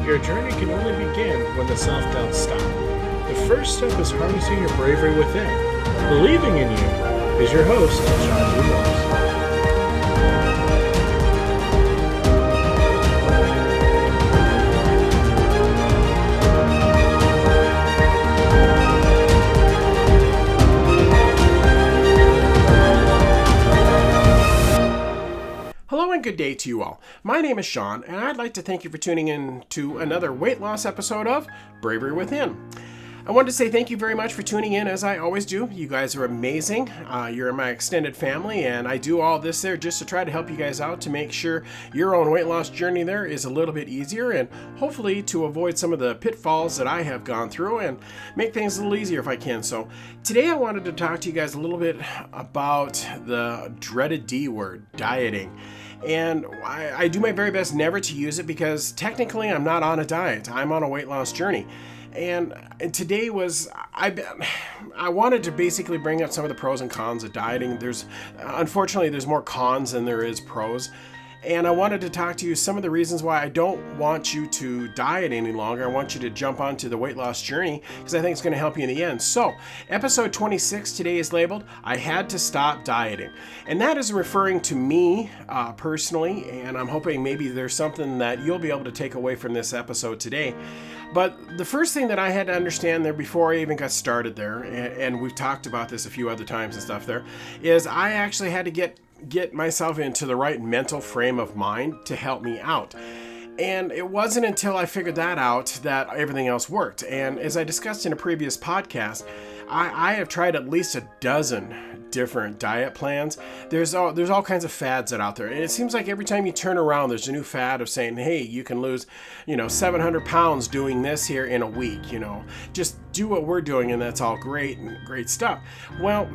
Your journey can only begin when the self-doubts stop. The first step is harnessing your bravery within. Believing in you is your host, Sean Dumas. Hello and good day to you all. My name is Sean, and I'd like to thank you for tuning in to another weight loss episode of Bravery Within. I wanted to say thank you very much for tuning in, as I always do. You guys are amazing. You're in my extended family, and I do all this there just to try to help you guys out to make sure your own weight loss journey there is a little bit easier, and hopefully to avoid some of the pitfalls that I have gone through and make things a little easier if I can. So today I wanted to talk to you guys a little bit about the dreaded D word, dieting. And I do my very best never to use it because technically I'm not on a diet. I'm on a weight loss journey. And today I wanted to basically bring up some of the pros and cons of dieting. Unfortunately, there's more cons than there is pros. And I wanted to talk to you some of the reasons why I don't want you to diet any longer. I want you to jump onto the weight loss journey because I think it's going to help you in the end. So, episode 26 today is labeled, I Had to Stop Dieting. And that is referring to me personally, and I'm hoping maybe there's something that you'll be able to take away from this episode today. But the first thing that I had to understand there before I even got started there, and we've talked about this a few other times and stuff there, is I actually had to get myself into the right mental frame of mind to help me out. And it wasn't until I figured that out that everything else worked. And as I discussed in a previous podcast, I have tried at least a dozen different diet plans. There's all kinds of fads that are out there. And it seems like every time you turn around, there's a new fad of saying, hey, you can lose, 700 pounds doing this here in a week, just do what we're doing and that's all great and great stuff. Well,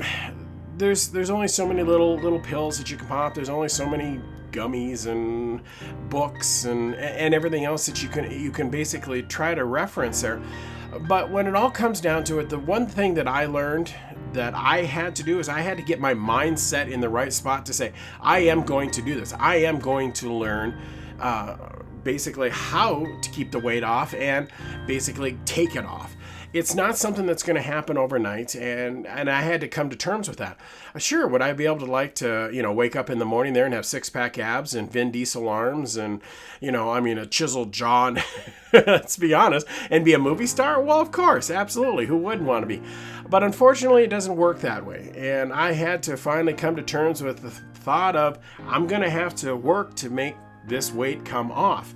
there's only so many little pills that you can pop. There's only so many gummies and books and everything else that you can basically try to reference there. But when it all comes down to it, the one thing that I learned that I had to do is I had to get my mindset in the right spot to say, I am going to do this. I am going to learn basically how to keep the weight off and basically take it off. It's not something that's going to happen overnight, and I had to come to terms with that. Sure, would I be able to wake up in the morning there and have six-pack abs and Vin Diesel arms and, a chiseled jaw, let's be honest, and be a movie star? Well, of course, absolutely. Who wouldn't want to be? But unfortunately, it doesn't work that way, and I had to finally come to terms with the thought of I'm going to have to work to make this weight come off.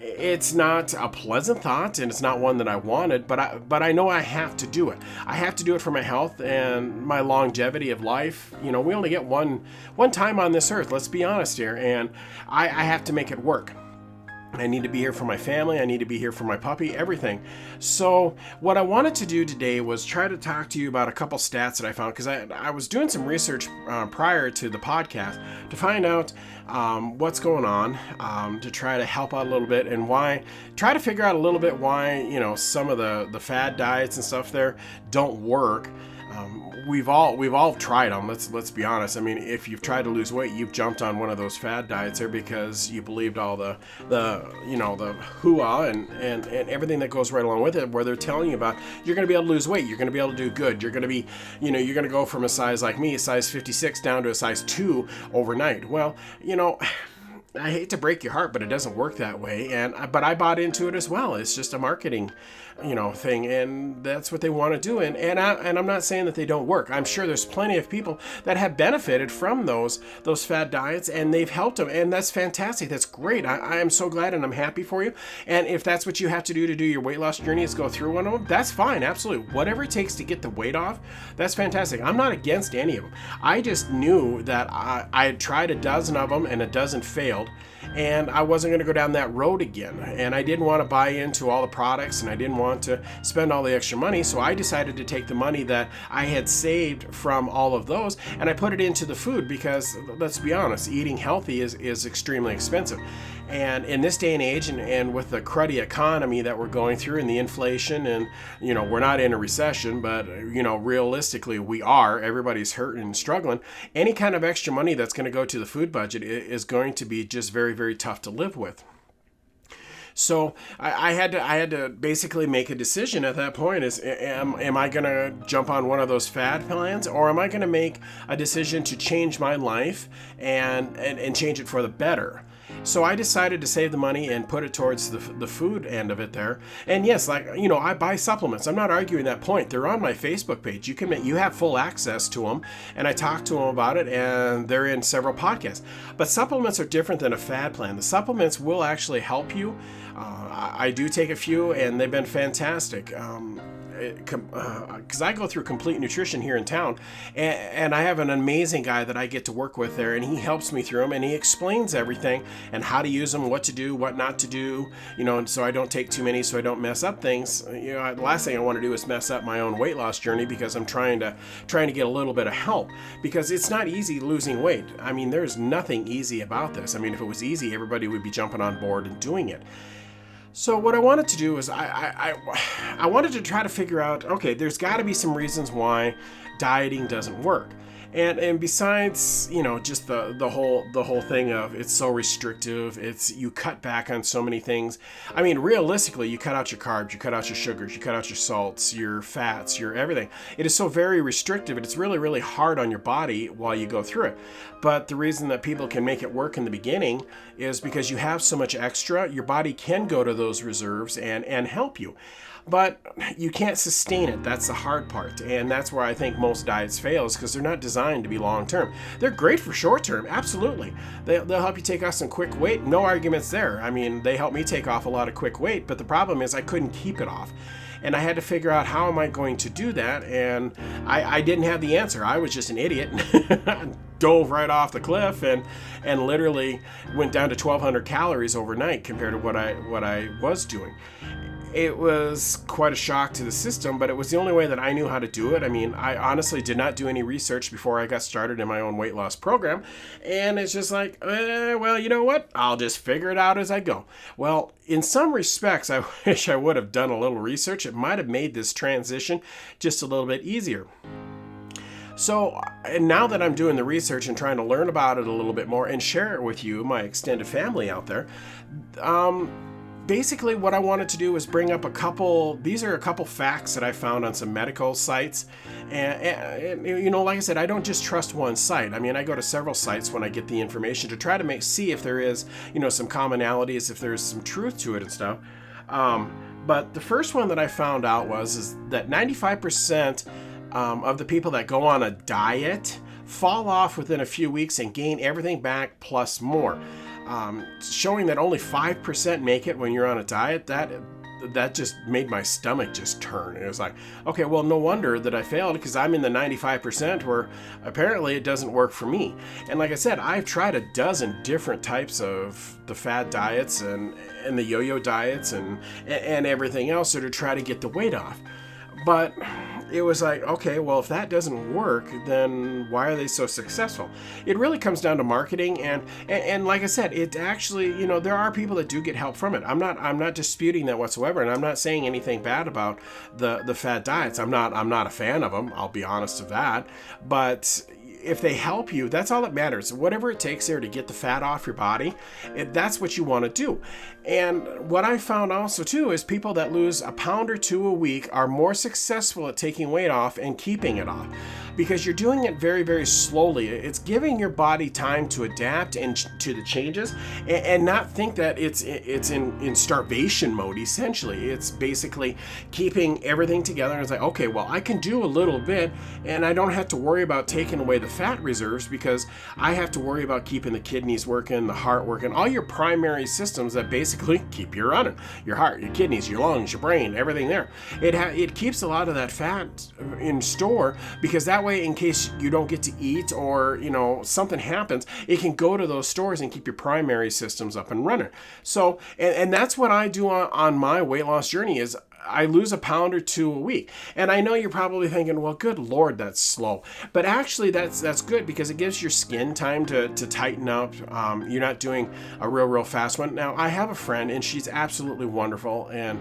It's not a pleasant thought, and it's not one that I wanted, but I know I have to do it. I have to do it for my health and my longevity of life. We only get one time on this earth, let's be honest here, and I have to make it work. I need to be here for my family. I need to be here for my puppy, everything. So what I wanted to do today was try to talk to you about a couple stats that I found, because I was doing some research prior to the podcast to find out what's going on, to try to help out a little bit and try to figure out a little bit why, some of the fad diets and stuff there don't work. We've all tried them. Let's be honest. I mean, if you've tried to lose weight, you've jumped on one of those fad diets there because you believed all the hoo-ah and everything that goes right along with it, where they're telling you about you're going to be able to lose weight, you're going to be able to do good, you're going to be, you're going to go from a size like me, a size 56, down to a size 2 overnight. Well, I hate to break your heart, but it doesn't work that way. But I bought into it as well. It's just a marketing, thing, and that's what they want to do. And I'm not saying that they don't work. I'm sure there's plenty of people that have benefited from those fad diets, and they've helped them, and that's fantastic. That's great. I am so glad, and I'm happy for you. And if that's what you have to do your weight loss journey is go through one of them, that's fine. Absolutely. Whatever it takes to get the weight off, that's fantastic. I'm not against any of them. I just knew that I had tried a dozen of them, and a dozen failed. And I wasn't going to go down that road again. And I didn't want to buy into all the products, and I didn't want to spend all the extra money. So I decided to take the money that I had saved from all of those, and I put it into the food because, let's be honest, eating healthy is extremely expensive. And in this day and age, and with the cruddy economy that we're going through and the inflation, and, we're not in a recession, but, realistically we are. Everybody's hurting and struggling. Any kind of extra money that's going to go to the food budget is going to be just very, very tough to live with. So I had to basically make a decision at that point: is am I going to jump on one of those fad plans, or am I going to make a decision to change my life and change it for the better? So I decided to save the money and put it towards the food end of it there. And yes, I buy supplements. I'm not arguing that point. They're on my Facebook page. You have full access to them, and I talk to them about it, and they're in several podcasts. But supplements are different than a fad plan. The supplements will actually help you. I do take a few, and they've been fantastic. Because I go through Complete Nutrition here in town, and I have an amazing guy that I get to work with there, and he helps me through them, and he explains everything and how to use them, what to do, what not to do, and so I don't take too many, so I don't mess up things. The last thing I want to do is mess up my own weight loss journey, because I'm trying to get a little bit of help, because it's not easy losing weight. I mean, there's nothing easy about this. I mean, if it was easy, everybody would be jumping on board and doing it. So what I wanted to do is I wanted to try to figure out, okay, there's got to be some reasons why dieting doesn't work. And besides, just the whole thing of it's so restrictive, you cut back on so many things. I mean, realistically, you cut out your carbs, you cut out your sugars, you cut out your salts, your fats, your everything. It is so very restrictive, and it's really, really hard on your body while you go through it. But the reason that people can make it work in the beginning is because you have so much extra, your body can go to those reserves and help you. But you can't sustain it. That's the hard part. And that's where I think most diets fail, is because they're not designed to be long-term. They're great for short-term, absolutely. They'll help you take off some quick weight. No arguments there. I mean, they helped me take off a lot of quick weight, but the problem is I couldn't keep it off. And I had to figure out, how am I going to do that? And I didn't have the answer. I was just an idiot. Dove right off the cliff and literally went down to 1,200 calories overnight compared to what I was doing. It was quite a shock to the system, but it was the only way that I knew how to do it. I mean, I honestly did not do any research before I got started in my own weight loss program. And it's just like, well, you know what? I'll just figure it out as I go. Well, in some respects, I wish I would have done a little research. It might have made this transition just a little bit easier. So, and now that I'm doing the research and trying to learn about it a little bit more and share it with you, my extended family out there, basically what I wanted to do was bring up a couple facts that I found on some medical sites. And like I said, I don't just trust one site. I mean, I go to several sites when I get the information to try to see if there is, some commonalities, if there's some truth to it and stuff. But the first one that I found out is that 95% of the people that go on a diet fall off within a few weeks and gain everything back plus more. Showing that only 5% make it when you're on a diet, that just made my stomach just turn. It was like, okay, well, no wonder that I failed, because I'm in the 95% where apparently it doesn't work for me. And like I said, I've tried a dozen different types of the fad diets and the yo-yo diets and everything else to try to get the weight off. But it was like, okay, well, if that doesn't work, then why are they so successful? It really comes down to marketing, and like I said, it actually, there are people that do get help from it. I'm not disputing that whatsoever, and I'm not saying anything bad about the fad diets. I'm not a fan of them. I'll be honest of that. But if they help you, that's all that matters. Whatever it takes there to get the fat off your body, that's what you want to do. And what I found also too is people that lose a pound or two a week are more successful at taking weight off and keeping it off, because you're doing it very, very slowly. It's giving your body time to adapt and to the changes, and not think that it's in starvation mode. Essentially, it's basically keeping everything together. And it's like, okay, well, I can do a little bit, and I don't have to worry about taking away the fat reserves, because I have to worry about keeping the kidneys working, the heart working, all your primary systems that basically keep you running. Your heart, your kidneys, your lungs, your brain, everything there. It keeps a lot of that fat in store, because that way, in case you don't get to eat or something happens, it can go to those stores and keep your primary systems up and running. So, and that's what I do on my weight loss journey, is I lose a pound or two a week. And I know you're probably thinking, well, good Lord, that's slow. But actually, that's good, because it gives your skin time to tighten up. You're not doing a real fast one. Now, I have a friend, and she's absolutely wonderful, and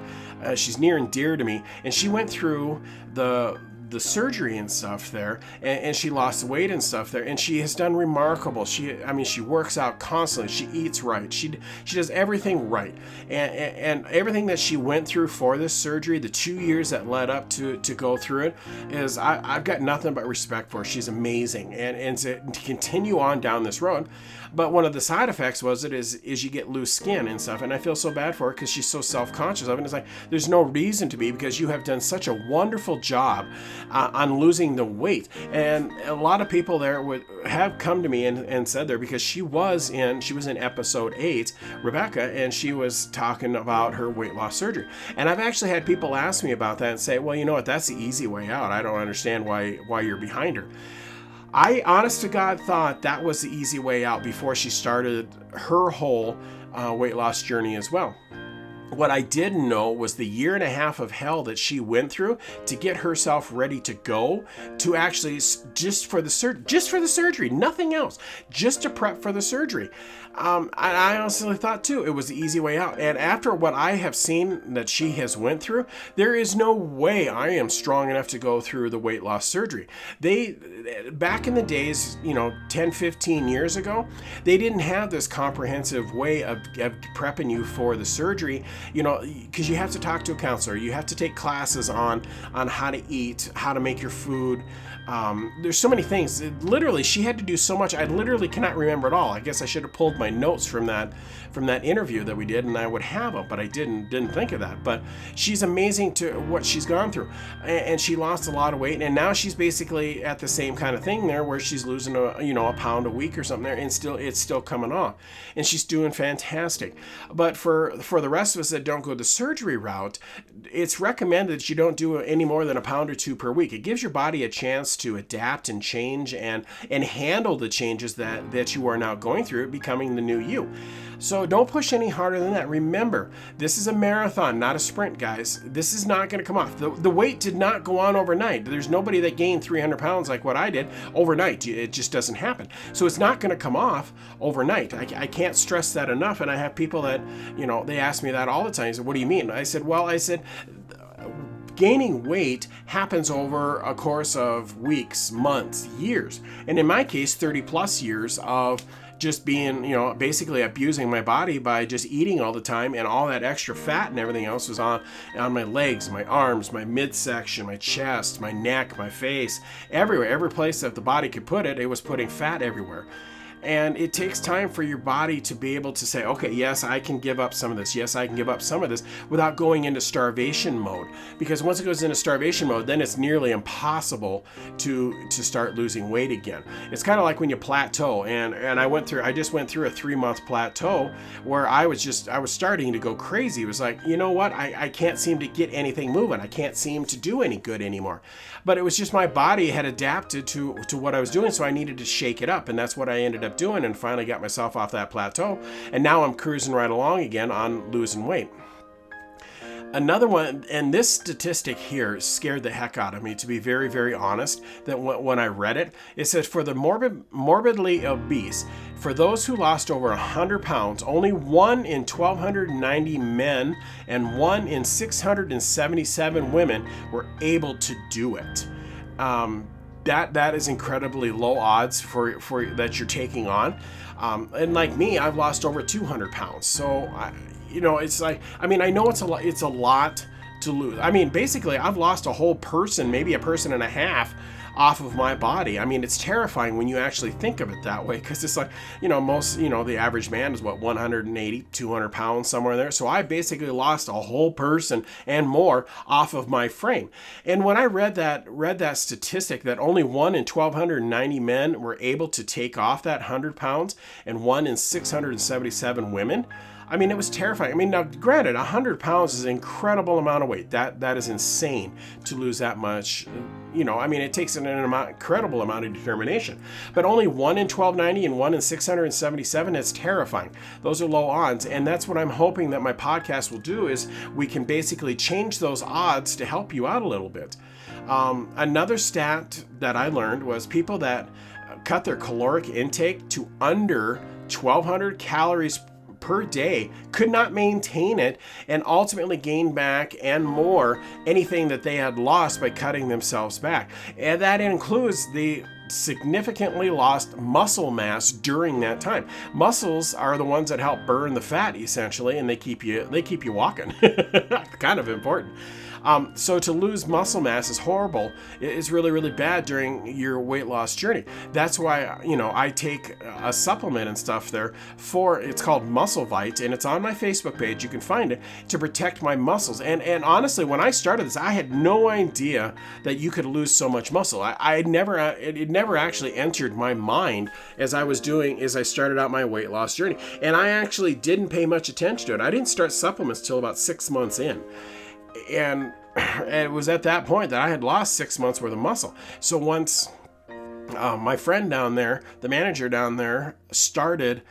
she's near and dear to me. And she went through the the surgery and stuff there, and she lost weight and stuff there, and she has done remarkable. She works out constantly. She eats right. She does everything right, and everything that she went through for this surgery, the 2 years that led up to go through it, is I've got nothing but respect for her. She's amazing, and to continue on down this road. But one of the side effects is you get loose skin and stuff, and I feel so bad for her because she's so self-conscious of it. And it's like, there's no reason to be, because you have done such a wonderful job on losing the weight. And a lot of people there have come to me and said there, because she was in episode 8, Rebecca, and she was talking about her weight loss surgery. And I've actually had people ask me about that and say, well, you know what, that's the easy way out. I don't understand why you're behind her. I, honest to God, thought that was the easy way out before she started her whole weight loss journey as well. What I didn't know was the 1.5 years of hell that she went through to get herself ready to go, to actually just for the surgery, nothing else, just to prep for the surgery. I honestly thought too it was the easy way out. And after what I have seen that she has went through, there is no way I am strong enough to go through the weight loss surgery. Back in the days, 10, 15 years ago, they didn't have this comprehensive way of prepping you for the surgery. Because you have to talk to a counselor, you have to take classes on how to eat, how to make your food. There's so many things. Literally, she had to do so much. I literally cannot remember it all. I guess I should have pulled my notes from that interview that we did, and I would have them, but I didn't think of that. But she's amazing to what she's gone through, and she lost a lot of weight, and now she's basically at the same kind of thing there, where she's losing a pound a week or something there, and it's still coming off, and she's doing fantastic. But for the rest of us that don't go the surgery route, it's recommended that you don't do any more than a pound or 2 per week. It gives your body a chance to adapt and change and handle the changes that you are now going through, becoming the new you. So don't push any harder than that. Remember, this is a marathon, not a sprint, guys. This is not going to come off. The weight did not go on overnight. There's nobody that gained 300 pounds like what I did overnight. It just doesn't happen. So it's not going to come off overnight. I can't stress that enough. And I have people that, they ask me that all the time. They said, what do you mean? I said, gaining weight happens over a course of weeks, months, years. And in my case, 30 plus years of just being, basically abusing my body by just eating all the time, and all that extra fat and everything else was on my legs, my arms, my midsection, my chest, my neck, my face, everywhere. Every place that the body could put it, it was putting fat everywhere. And it takes time for your body to be able to say, okay, yes, I can give up some of this. Yes, I can give up some of this, without going into starvation mode. Because once it goes into starvation mode, then it's nearly impossible to start losing weight again. It's kind of like when you plateau. And I just went through a 3-month plateau where I was starting to go crazy. It was like, you know what? I can't seem to get anything moving. I can't seem to do any good anymore. But it was just my body had adapted to what I was doing, so I needed to shake it up. And that's what I ended up doing, and finally got myself off that plateau, and now I'm cruising right along again on losing weight. Another one, and this statistic here scared the heck out of me, to be very, very honest, that when I read it, it says for the morbidly obese, for those who lost over 100 pounds, only 1 in 1,290 men and 1 in 677 women were able to do it. That is incredibly low odds for that you're taking on. And like me, I've lost over 200 pounds. So, it's like, I know it's a lot to lose. Basically, I've lost a whole person, maybe a person and a half, off of my body. It's terrifying when you actually think of it that way, because it's like, most, the average man is 180, 200 pounds, somewhere in there. So I basically lost a whole person and more off of my frame. And when I read that statistic that only 1 in 1,290 men were able to take off that 100 pounds and 1 in 677 women, it was terrifying. Now, granted, 100 pounds is an incredible amount of weight. That is insane to lose that much. It takes an incredible amount of determination. But only 1 in 1,290 and 1 in 677, it's terrifying. Those are low odds. And that's what I'm hoping that my podcast will do, is we can basically change those odds to help you out a little bit. Another stat that I learned was people that cut their caloric intake to under 1,200 calories per day could not maintain it and ultimately gain back and more anything that they had lost by cutting themselves back. And that includes the significantly lost muscle mass during that time. Muscles are the ones that help burn the fat essentially, and they keep you walking. Kind of important. So to lose muscle mass is horrible. It's really, really bad during your weight loss journey. That's why, I take a supplement and stuff there it's called Muscle Vite, and it's on my Facebook page. You can find it to protect my muscles. And honestly, when I started this, I had no idea that you could lose so much muscle. It never actually entered my mind as I started out my weight loss journey. And I actually didn't pay much attention to it. I didn't start supplements till about 6 months in. And it was at that point that I had lost 6 months worth of muscle. So once my friend down there, the manager down there, started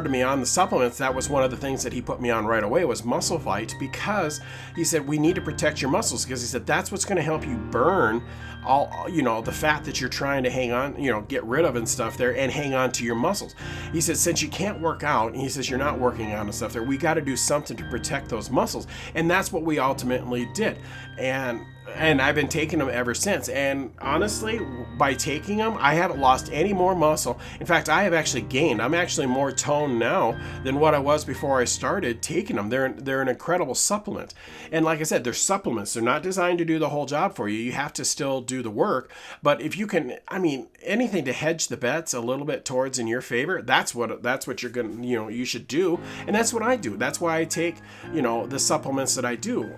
me on the supplements, that was one of the things that he put me on right away was Muscle Fight, because he said we need to protect your muscles, because he said that's what's going to help you burn all the fat that you're trying to hang on, get rid of and stuff there, and hang on to your muscles. He said since you can't work out, he says you're not working out and stuff there, we got to do something to protect those muscles. And that's what we ultimately did. And I've been taking them ever since. And honestly, by taking them, I haven't lost any more muscle. In fact, I have actually gained. I'm actually more toned now than what I was before I started taking them. They're an incredible supplement. And like I said, they're supplements. They're not designed to do the whole job for you. You have to still do the work. But if you can, anything to hedge the bets a little bit towards in your favor, that's what you're going to, you should do. And that's what I do. That's why I take, the supplements that I do.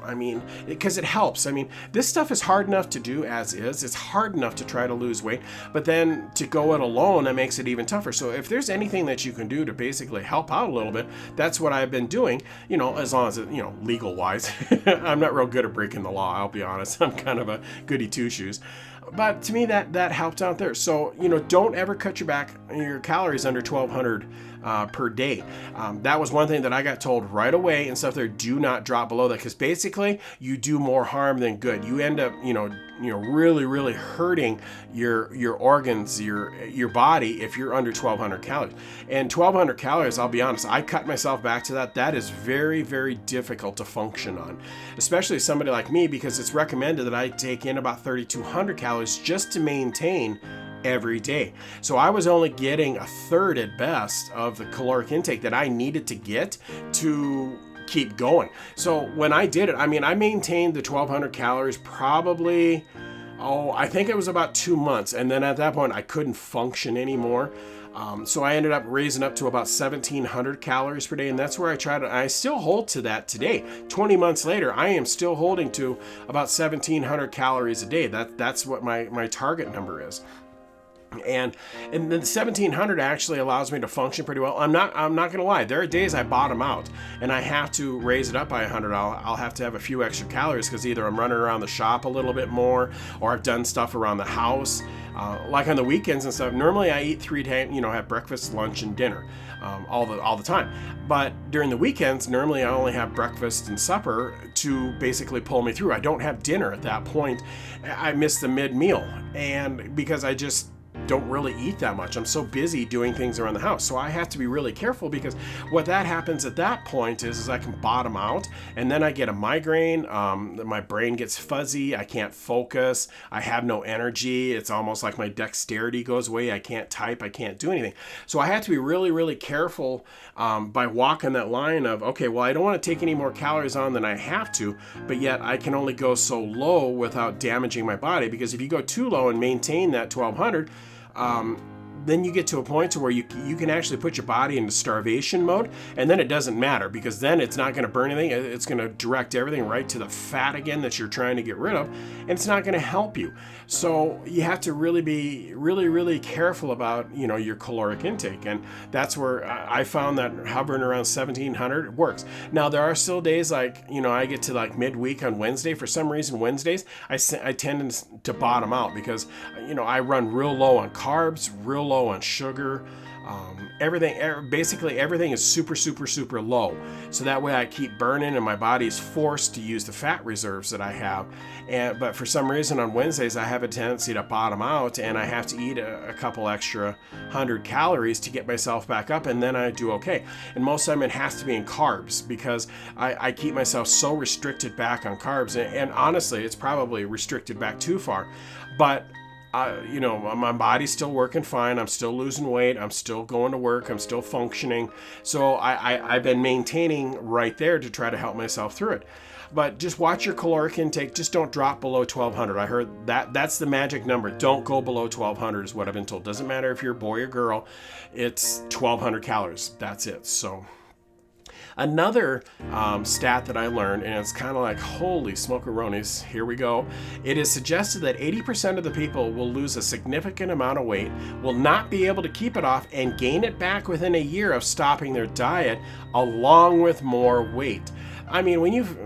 Because it helps. This stuff is hard enough to do as is. It's hard enough to try to lose weight, but then to go it alone, that makes it even tougher. So if there's anything that you can do to basically help out a little bit, that's what I've been doing, as long as it, legal wise. I'm not real good at breaking the law, I'll be honest. I'm kind of a goody two-shoes. But to me, that helped out there. So, don't ever cut your calories under 1,200 per day. That was one thing that I got told right away and stuff there. Do not drop below that, because basically you do more harm than good. You end up, really, really hurting your organs, your body if you're under 1,200 calories. And 1,200 calories, I'll be honest, I cut myself back to that. That is very, very difficult to function on, especially somebody like me, because it's recommended that I take in about 3,200 calories just to maintain every day. So I was only getting a third at best of the caloric intake that I needed to get to keep going. So when I did it, I maintained the 1,200 calories probably, I think it was about 2 months. And then at that point, I couldn't function anymore. So I ended up raising up to about 1,700 calories per day. And that's where I still hold to that today. 20 months later, I am still holding to about 1,700 calories a day. That's what my target number is. And then 1,700 actually allows me to function pretty well. I'm not gonna lie. There are days I bottom out and I have to raise it up by 100. I'll have to have a few extra calories because either I'm running around the shop a little bit more, or I've done stuff around the house. Like on the weekends and stuff. Normally I eat 3 times, have breakfast, lunch, and dinner all the time. But during the weekends, normally I only have breakfast and supper to basically pull me through. I don't have dinner at that point. I miss the mid-meal, and because I just don't really eat that much. I'm so busy doing things around the house. So I have to be really careful, because what that happens at that point is I can bottom out, and then I get a migraine. My brain gets fuzzy. I can't focus. I have no energy. It's almost like my dexterity goes away. I can't type. I can't do anything. So I have to be really, really careful by walking that line of, okay, well, I don't want to take any more calories on than I have to, but yet I can only go so low without damaging my body, because if you go too low and maintain that 1,200, then you get to a point to where you can actually put your body into starvation mode, and then it doesn't matter, because then it's not going to burn anything. It's going to direct everything right to the fat again that you're trying to get rid of, and it's not going to help you. So you have to really be really, really careful about, your caloric intake, and that's where I found that hovering around 1,700 works. Now there are still days like, I get to like midweek on Wednesday. For some reason, Wednesdays I tend to bottom out, because I run real low on carbs, real low on sugar. Basically everything is super, super, super low. So that way I keep burning and my body is forced to use the fat reserves that I have. But for some reason on Wednesdays, I have a tendency to bottom out and I have to eat a couple extra 100 calories to get myself back up, and then I do okay. And most of the time it has to be in carbs because I keep myself so restricted back on carbs. And honestly, it's probably restricted back too far. But my body's still working fine. I'm still losing weight. I'm still going to work. I'm still functioning. So I've been maintaining right there to try to help myself through it. But just watch your caloric intake. Just don't drop below 1,200. I heard that's the magic number. Don't go below 1,200 is what I've been told. Doesn't matter if you're a boy or girl. It's 1,200 calories. That's it. So another stat that I learned, and it's kind of like, holy smokeronis, here we go. It is suggested that 80% of the people will lose a significant amount of weight, will not be able to keep it off, and gain it back within a year of stopping their diet, along with more weight. I mean, when you've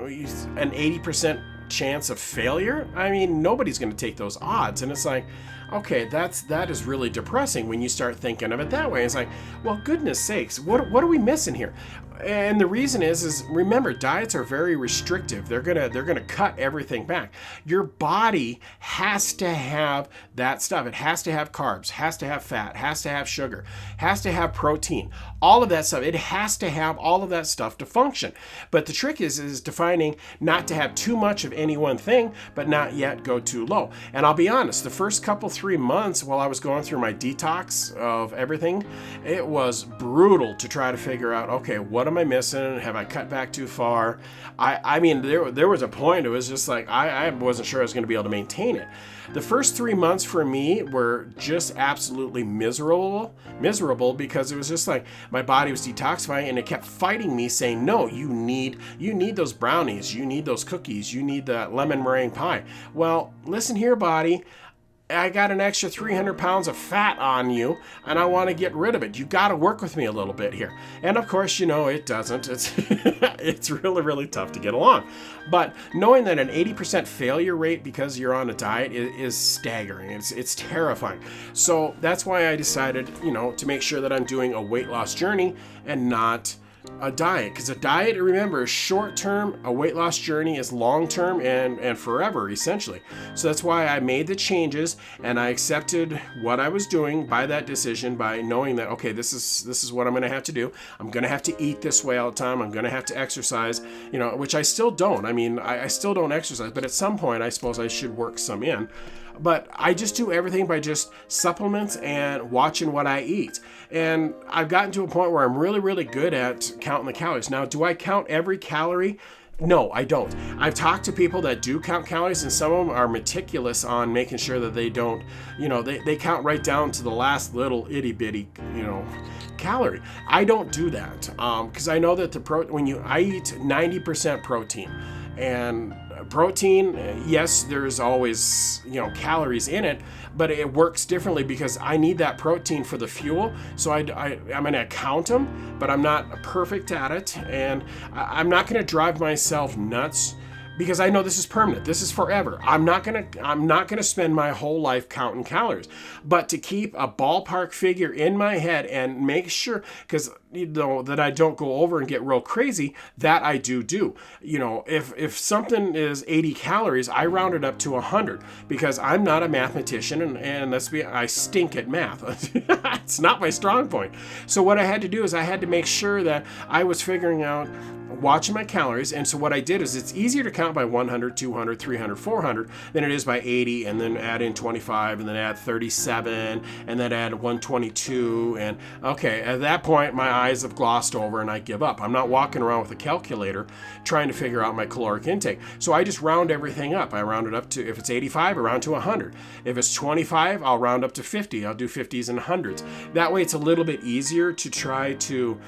an 80% chance of failure, I mean, nobody's going to take those odds. And it's like, okay, that is really depressing when you start thinking of it that way. It's like, well, goodness sakes, what are we missing here? And the reason is remember, diets are very restrictive. They're gonna cut everything back. Your body has to have that stuff. It has to have carbs, has to have fat, has to have sugar, has to have protein, all of that stuff. It has to have all of that stuff to function. But the trick is defining not to have too much of any one thing, but not yet go too low. And I'll be honest, the first 3 months while I was going through my detox of everything, it was brutal to try to figure out, okay, what am I missing? Have I cut back too far? I mean, there was a point, it was just like, I wasn't sure I was going to be able to maintain it. The first 3 months for me were just absolutely miserable because it was just like my body was detoxifying and it kept fighting me saying, no, you need those brownies, you need those cookies, you need the lemon meringue pie. Well, listen here, body. I got an extra 300 pounds of fat on you and I want to get rid of it. You got to work with me a little bit here. And of course, it doesn't. It's really, really tough to get along. But knowing that an 80% failure rate because you're on a diet is staggering. It's terrifying. So that's why I decided, to make sure that I'm doing a weight loss journey and not a diet. Because a diet, remember, is short term. A weight loss journey is long term and forever, essentially. So that's why I made the changes and I accepted what I was doing by that decision, by knowing that, okay, this is what I'm going to have to do. I'm going to have to eat this way all the time. I'm going to have to exercise, which I still don't. I mean, I still don't exercise, but at some point I suppose I should work some in. But I just do everything by just supplements and watching what I eat. And I've gotten to a point where I'm really, really good at counting the calories. Now, do I count every calorie? No, I don't. I've talked to people that do count calories, and some of them are meticulous on making sure that they don't, they count right down to the last little itty bitty, calorie. I don't do that because I know that I eat 90% protein. And protein, yes, there's always, calories in it, but it works differently because I need that protein for the fuel. So I'm going to count them, but I'm not perfect at it. And I'm not going to drive myself nuts because I know this is permanent. This is forever. I'm not gonna spend my whole life counting calories. But to keep a ballpark figure in my head and make sure, because that I don't go over and get real crazy, that I do. If something is 80 calories, I round it up to 100 because I'm not a mathematician and I stink at math. It's not my strong point. So what I had to do is I had to make sure that I was figuring out, watching my calories. And so what I did is it's easier to count by 100, 200, 300, 400 than it is by 80 and then add in 25 and then add 37 and then add 122. And okay, at that point, my eyes have glossed over and I give up. I'm not walking around with a calculator trying to figure out my caloric intake. So I just round everything up. I round it up to, if it's 85, I round to 100. If it's 25, I'll round up to 50. I'll do 50s and 100s. That way it's a little bit easier to try to,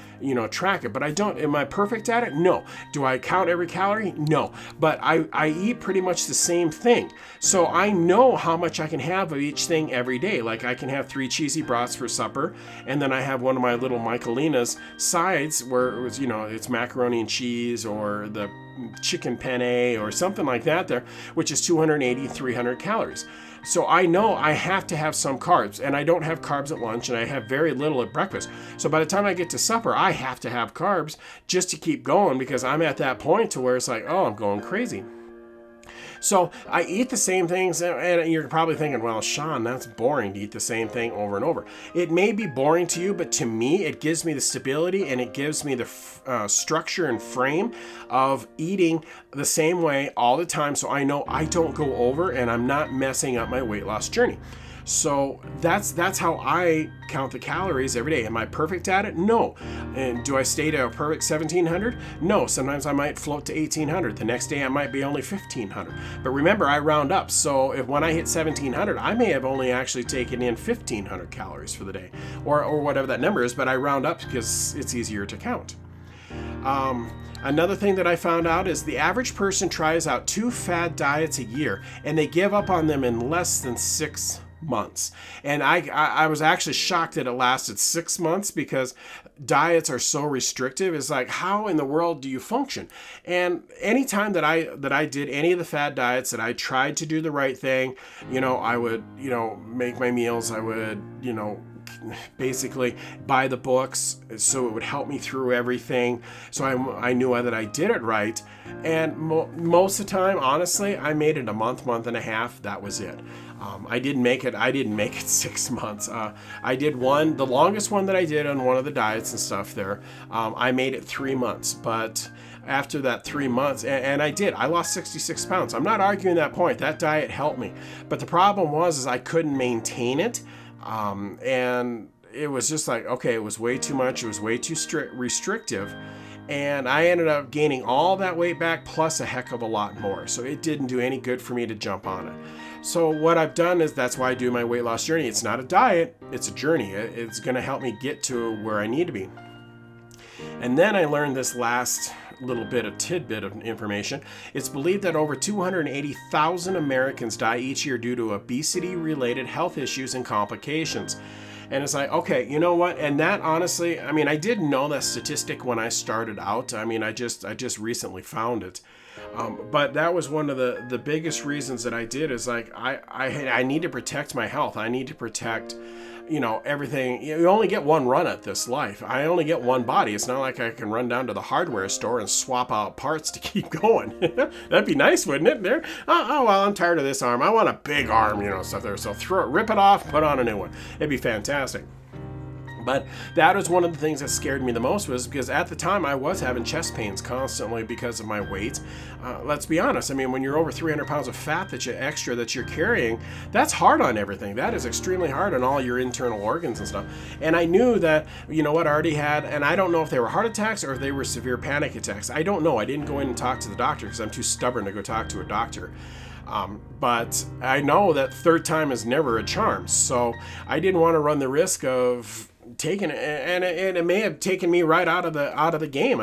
track it. But I don't, am I perfect at it? No. Do I count every calorie? No. But I eat pretty much the same thing. So I know how much I can have of each thing every day. Like I can have 3 cheesy brats for supper, and then I have one of my little Michelina's sides where it was, it's macaroni and cheese or the chicken penne or something like that there, which is 280, 300 calories. So I know I have to have some carbs, and I don't have carbs at lunch, and I have very little at breakfast. So by the time I get to supper, I have to have carbs just to keep going, because I'm at that point to where it's like, oh, I'm going crazy. So I eat the same things, and you're probably thinking, well, Sean, that's boring to eat the same thing over and over. It may be boring to you, but to me, it gives me the stability, and it gives me the structure and frame of eating the same way all the time, so I know I don't go over and I'm not messing up my weight loss journey. So that's how I count the calories every day. Am I perfect at it? No. And do I stay to a perfect 1,700? No. Sometimes I might float to 1,800. The next day I might be only 1,500. But remember, I round up. So if when I hit 1,700, I may have only actually taken in 1,500 calories for the day, or whatever that number is. But I round up because it's easier to count. Another thing that I found out is the average person tries out 2 fad diets a year, and they give up on them in less than 6 months. And I was actually shocked that it lasted 6 months, because diets are so restrictive. It's like, how in the world do you function? And anytime that I did any of the fad diets, that I tried to do the right thing, I would, make my meals. I would, basically buy the books so it would help me through everything, so I knew that I did it right. And most of the time, honestly, I made it a month and a half. That was it. I didn't make it 6 months. I did the longest one that I did on one of the diets and stuff there. I made it 3 months, but after that 3 months, and I lost 66 pounds. I'm not arguing that point. That diet helped me. But the problem was I couldn't maintain it. And it was just like, okay, it was way too much. It was way too restrictive. And I ended up gaining all that weight back plus a heck of a lot more. So it didn't do any good for me to jump on it. So what I've done is, that's why I do my weight loss journey. It's not a diet, it's a journey. It's going to help me get to where I need to be. And then I learned this last little tidbit of information. It's believed that over 280,000 Americans die each year due to obesity-related health issues and complications. And it's like, okay, you know what? And that, honestly, I didn't know that statistic when I started out. I just recently found it. But that was one of the biggest reasons that I did, is like, I need to protect my health. I need to protect, everything. You only get one run at this life. I only get one body. It's not like I can run down to the hardware store and swap out parts to keep going. That'd be nice, wouldn't it? Well, I'm tired of this arm. I want a big arm, stuff there. So rip it off, put on a new one. It'd be fantastic. But that was one of the things that scared me the most, was because at the time I was having chest pains constantly because of my weight. Let's be honest. When you're over 300 pounds of fat that you're carrying, that's hard on everything. That is extremely hard on all your internal organs and stuff. And I knew that, I already had, and I don't know if they were heart attacks or if they were severe panic attacks. I don't know. I didn't go in and talk to the doctor because I'm too stubborn to go talk to a doctor. But I know that third time is never a charm. So I didn't want to run the risk of taking it, and it may have taken me right out of the game.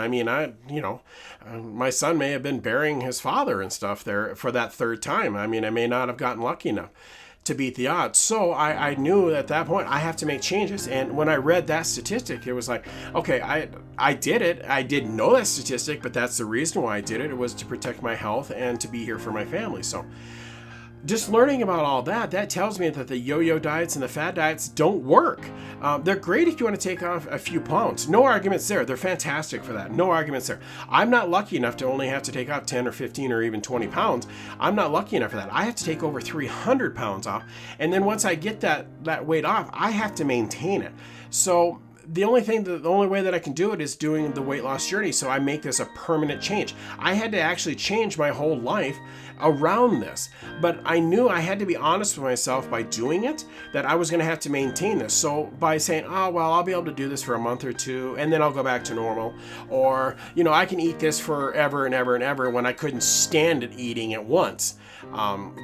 My son may have been burying his father and stuff there for that third time. I may not have gotten lucky enough to beat the odds. So I knew at that point I have to make changes. And when I read that statistic, it was like, okay, I did it. I didn't know that statistic, but that's the reason why I did it. It was to protect my health and to be here for my family. So just learning about all that tells me that the yo-yo diets and the fad diets don't work. They're great if you want to take off a few pounds. No arguments there. They're fantastic for that. No arguments there. I'm not lucky enough to only have to take off 10 or 15 or even 20 pounds. I'm not lucky enough for that. I have to take over 300 pounds off. And then once I get that weight off, I have to maintain it. So the only way that I can do it is doing the weight loss journey. So I make this a permanent change. I had to actually change my whole life around this, but I knew I had to be honest with myself by doing it, that I was going to have to maintain this. So by saying, oh, well, I'll be able to do this for a month or two and then I'll go back to normal, or, I can eat this forever and ever and ever, when I couldn't stand it eating at once.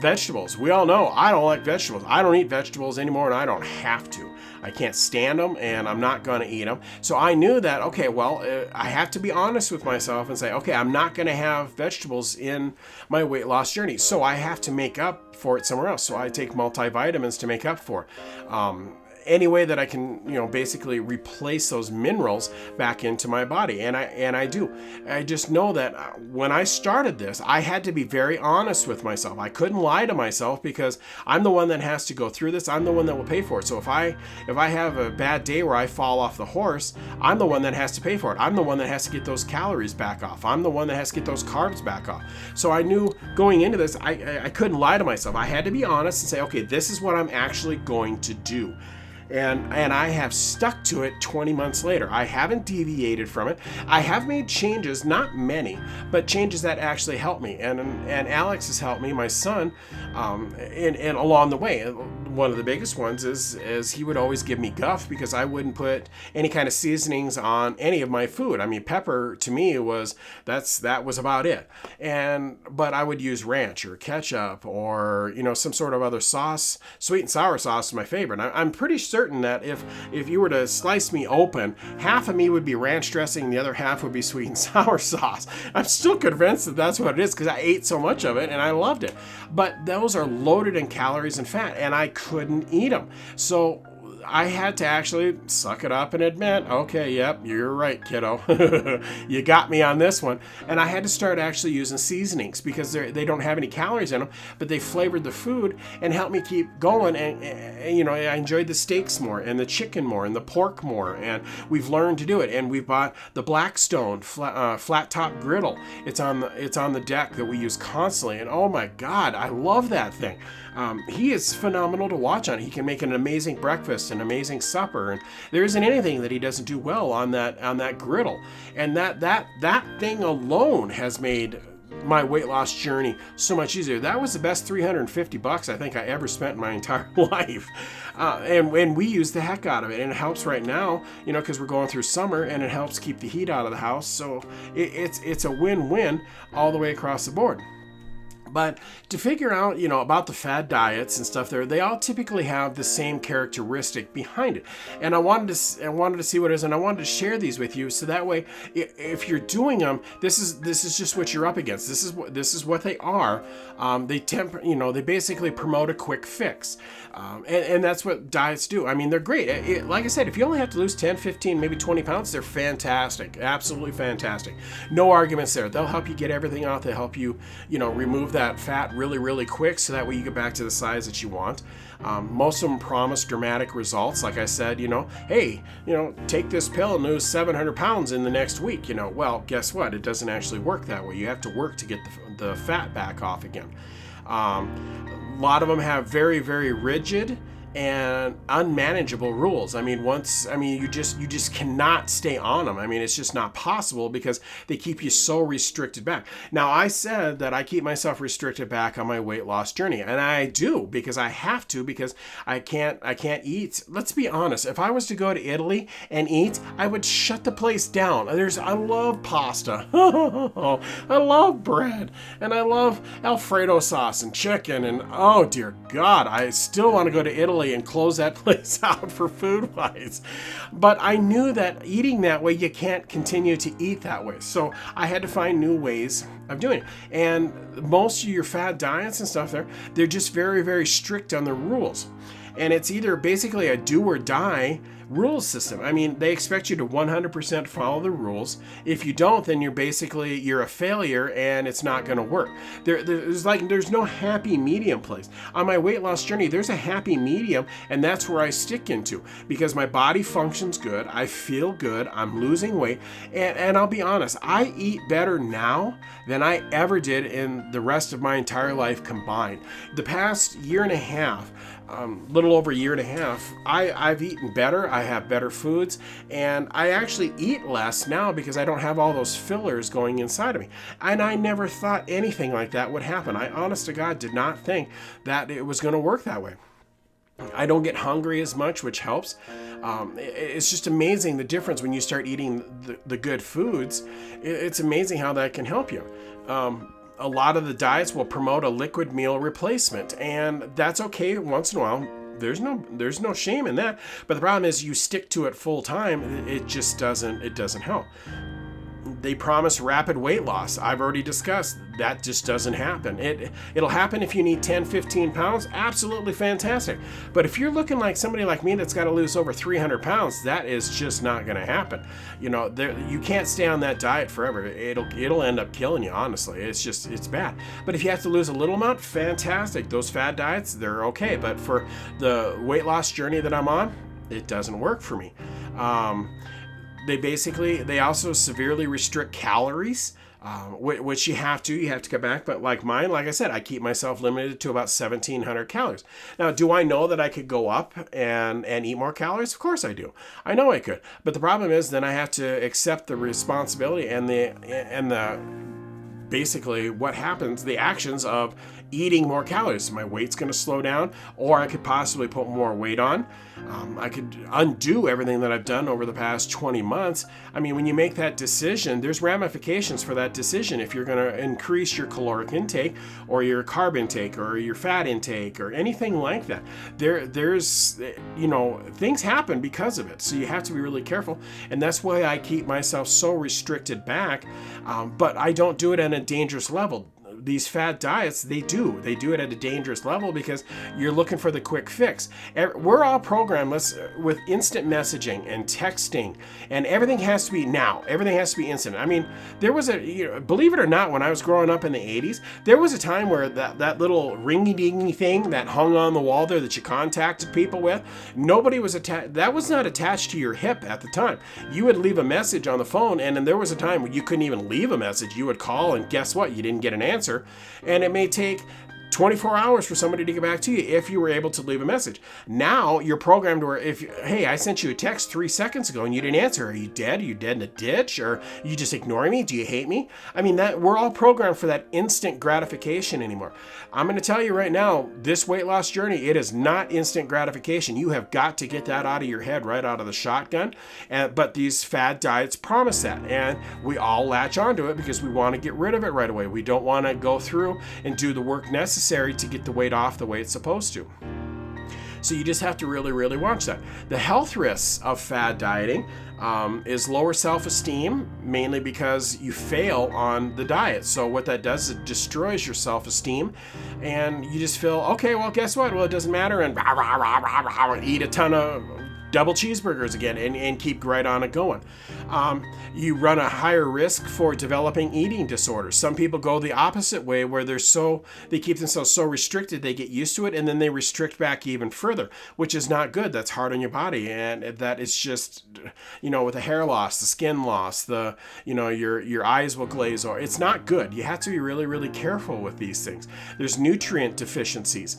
Vegetables. We all know I don't like vegetables. I don't eat vegetables anymore, and I don't have to. I can't stand them, and I'm not going to eat them. So I knew that, okay, well, I have to be honest with myself and say, okay, I'm not going to have vegetables in my weight loss journey. So I have to make up for it somewhere else. So I take multivitamins to make up for it. any way that I can, basically replace those minerals back into my body. And I do. I just know that when I started this, I had to be very honest with myself. I couldn't lie to myself because I'm the one that has to go through this. I'm the one that will pay for it. So if I have a bad day where I fall off the horse, I'm the one that has to pay for it. I'm the one that has to get those calories back off. I'm the one that has to get those carbs back off. So I knew going into this, I couldn't lie to myself. I had to be honest and say, okay, this is what I'm actually going to do. And I have stuck to it 20 months later. I haven't deviated from it. I have made changes, not many, but changes that actually help me. And Alex has helped me, my son, and along the way. One of the biggest ones is he would always give me guff because I wouldn't put any kind of seasonings on any of my food. I mean, pepper to me that was about it. But I would use ranch or ketchup or some sort of other sauce. Sweet and sour sauce is my favorite. I'm pretty certain that if you were to slice me open, half of me would be ranch dressing, the other half would be sweet and sour sauce. I'm still convinced that that's what it is because I ate so much of it and I loved it. But those are loaded in calories and fat, and I couldn't eat them. So I had to actually suck it up and admit, okay, yep, you're right, kiddo. You got me on this one. And I had to start actually using seasonings because they don't have any calories in them, but they flavored the food and helped me keep going. And I enjoyed the steaks more and the chicken more and the pork more. And we've learned to do it. And we've bought the Blackstone flat top griddle. It's on the deck that we use constantly. And oh my God, I love that thing. He is phenomenal to watch on. He can make an amazing breakfast, an amazing supper, and there isn't anything that he doesn't do well on that griddle. And that thing alone has made my weight loss journey so much easier. That was the best $350 I think I ever spent in my entire life. And we use the heck out of it, and it helps right now, because we're going through summer, and it helps keep the heat out of the house. So it's a win-win all the way across the board. But to figure out, about the fad diets and stuff they all typically have the same characteristic behind it. And I wanted to see what it is, and I wanted to share these with you so that way, if you're doing them, this is just what you're up against. This is what they are. They basically promote a quick fix. And that's what diets do. I mean, they're great. Like I said, if you only have to lose 10, 15, maybe 20 pounds, they're fantastic. Absolutely fantastic. No arguments there. They'll help you get everything out. They'll help you, remove that fat really, really quick so that way you get back to the size that you want. Most of them promise dramatic results. Like I said, hey, take this pill and lose 700 pounds in the next week. Well, guess what? It doesn't actually work that way. You have to work to get the fat back off again. A lot of them have very, very rigid and unmanageable rules. I mean, you just cannot stay on them. I mean, it's just not possible because they keep you so restricted back. Now, I said that I keep myself restricted back on my weight loss journey, and I do because I have to, because I can't eat. Let's be honest. If I was to go to Italy and eat, I would shut the place down. I love pasta. I love bread, and I love Alfredo sauce and chicken, and oh dear God, I still want to go to Italy and close that place out for food wise. But I knew that eating that way, you can't continue to eat that way. So I had to find new ways of doing it. And most of your fad diets and stuff they're just very, very strict on the rules. And it's either basically a do or die rules system. I mean, they expect you to 100% follow the rules. If you don't, then you're a failure and it's not going to work. There's no happy medium place. On my weight loss journey, there's a happy medium, and that's where I stick into because my body functions good. I feel good. I'm losing weight. And I'll be honest, I eat better now than I ever did in the rest of my entire life combined. The past year and a half, little over a year and a half, I've eaten better. I have better foods, and I actually eat less now because I don't have all those fillers going inside of me. And I never thought anything like that would happen. I, honest to God, did not think that it was going to work that way. I don't get hungry as much, which helps. It's just amazing the difference when you start eating the good foods. It's amazing how that can help you. A lot of the diets will promote a liquid meal replacement, and that's okay once in a while. There's no shame in that. But the problem is you stick to it full time, it just doesn't help. They promise rapid weight loss. I've already discussed that just doesn't happen. It'll happen if you need 10, 15 pounds. Absolutely fantastic. But if you're looking like somebody like me that's got to lose over 300 pounds, that is just not going to happen. You can't stay on that diet forever. It'll end up killing you, honestly. It's bad. But if you have to lose a little amount, fantastic. Those fad diets, they're okay. But for the weight loss journey that I'm on, it doesn't work for me. They also severely restrict calories, which you have to cut back. But like mine, like I said, I keep myself limited to about 1,700 calories. Now, do I know that I could go up and eat more calories? Of course I do. I know I could. But the problem is then I have to accept the responsibility and the basically what happens, the actions of eating more calories. My weight's going to slow down, or I could possibly put more weight on. I could undo everything that I've done over the past 20 months. I mean, when you make that decision, there's ramifications for that decision. If you're going to increase your caloric intake or your carb intake or your fat intake or anything like that, there's things happen because of it. So you have to be really careful. And that's why I keep myself so restricted back. But I don't do it at a dangerous level. These fad diets, they do it at a dangerous level because you're looking for the quick fix. We're all programmed with instant messaging and texting, and everything has to be now. Everything has to be instant. I mean, there was believe it or not, when I was growing up in the 80s, there was a time where that little ringy-dingy thing that hung on the wall there that you contacted people with, nobody was attached. That was not attached to your hip at the time. You would leave a message on the phone, and then there was a time when you couldn't even leave a message. You would call, and guess what? You didn't get an answer. And it may take 24 hours for somebody to get back to you if you were able to leave a message. Now you're programmed where hey, I sent you a text 3 seconds ago and you didn't answer. Are you dead? Are you dead in a ditch? Or you just ignoring me? Do you hate me? I mean, that we're all programmed for that instant gratification anymore. I'm going to tell you right now, this weight loss journey, it is not instant gratification. You have got to get that out of your head right out of the shotgun. But these fad diets promise that. And we all latch onto it because we want to get rid of it right away. We don't want to go through and do the work necessary to get the weight off the way it's supposed to. So you just have to really, really watch that. The health risks of fad dieting is lower self-esteem, mainly because you fail on the diet. So what that does is it destroys your self-esteem, and you just feel, okay, well, guess what? Well, it doesn't matter, and eat a ton of double cheeseburgers again and keep right on it going. You run a higher risk for developing eating disorders. Some people go the opposite way where they keep themselves so restricted they get used to it, and then they restrict back even further, which is not good. That's hard on your body, and that is just, with the hair loss, the skin loss, your eyes will glaze over. It's not good. You have to be really, really careful with these things. There's nutrient deficiencies.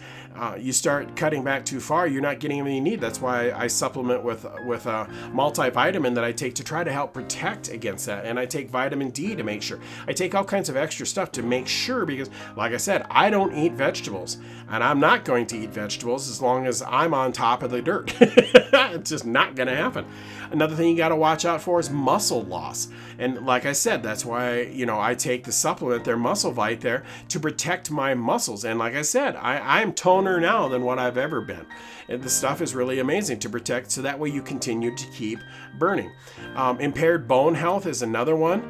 You start cutting back too far, you're not getting everything you need. That's why I supplement with a multivitamin that I take to try to help protect against that. And I take vitamin D to make sure. I take all kinds of extra stuff to make sure, because like I said, I don't eat vegetables, and I'm not going to eat vegetables as long as I'm on top of the dirt. It's just not going to happen. Another thing you got to watch out for is muscle loss. And like I said, that's why, I take the supplement, their Muscle Vite there, to protect my muscles. And like I said, I'm toner now than what I've ever been. And the stuff is really amazing to protect, so that way you continue to keep burning. Impaired bone health is another one.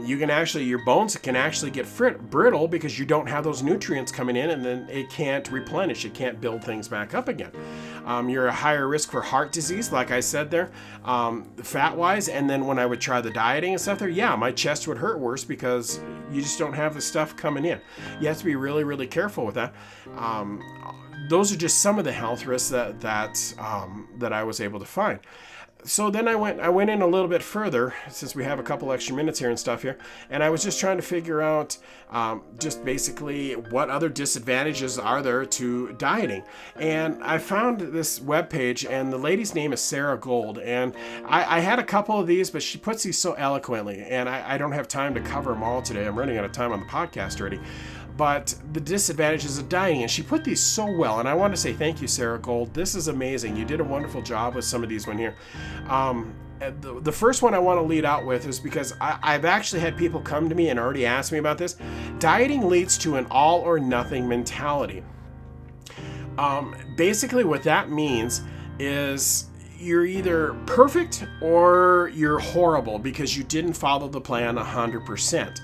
Your bones can actually get brittle because you don't have those nutrients coming in, and then it can't replenish. It can't build things back up again. You're a higher risk for heart disease, like I said there, fat-wise. And then when I would try the dieting and stuff there, my chest would hurt worse because you just don't have the stuff coming in. You have to be really, really careful with that. Those are just some of the health risks that I was able to find. So then I went in a little bit further, since we have a couple extra minutes here and stuff here, and I was just trying to figure out just basically what other disadvantages are there to dieting. And I found this webpage, and the lady's name is Sarah Gold, and I had a couple of these, but she puts these so eloquently, and I don't have time to cover them all today. I'm running out of time on the podcast already. But the disadvantages of dieting, and she put these so well, and I want to say thank you, Sarah Gold. This is amazing. You did a wonderful job with some of these one here. The first one I want to lead out with is because I've actually had people come to me and already asked me about this. Dieting leads to an all or nothing mentality. Basically what that means is you're either perfect or you're horrible because you didn't follow the plan 100%.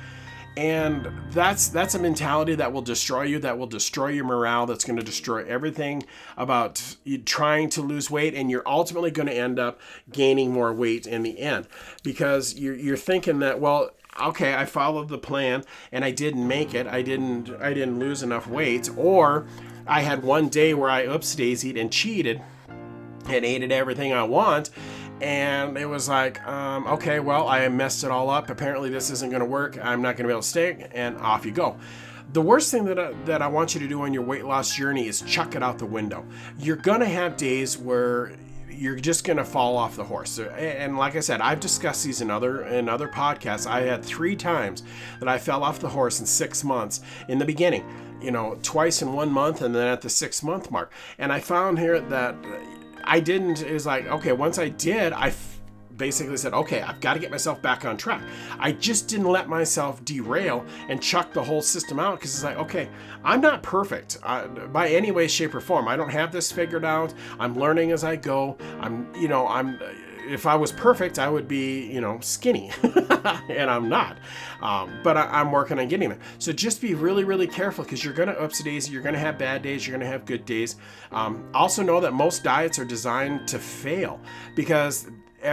And that's a mentality that will destroy you, that will destroy your morale, that's going to destroy everything about you trying to lose weight, and you're ultimately going to end up gaining more weight in the end because you're thinking that, well, okay, I followed the plan and I didn't make it. I didn't lose enough weight, or I had one day where I oopsie-daisied and cheated and ate everything I want. And it was like, okay, well, I messed it all up. Apparently this isn't going to work. I'm not going to be able to stay, and off you go. The worst thing that I want you to do on your weight loss journey is chuck it out the window. You're going to have days where you're just going to fall off the horse. And like I said, I've discussed these in other podcasts. I had 3 times that I fell off the horse in 6 months in the beginning, twice in 1 month and then at the 6-month mark. And I found here that it was like, okay, once I did, basically said, okay, I've got to get myself back on track. I just didn't let myself derail and chuck the whole system out because it's like, okay, I'm not perfect by any way, shape, or form. I don't have this figured out. I'm learning as I go. If I was perfect, I would be, skinny, and I'm not. But I'm working on getting there. So just be really, really careful because you're going to oopsie-daisy. You're going to have bad days. You're going to have good days. Also know that most diets are designed to fail because,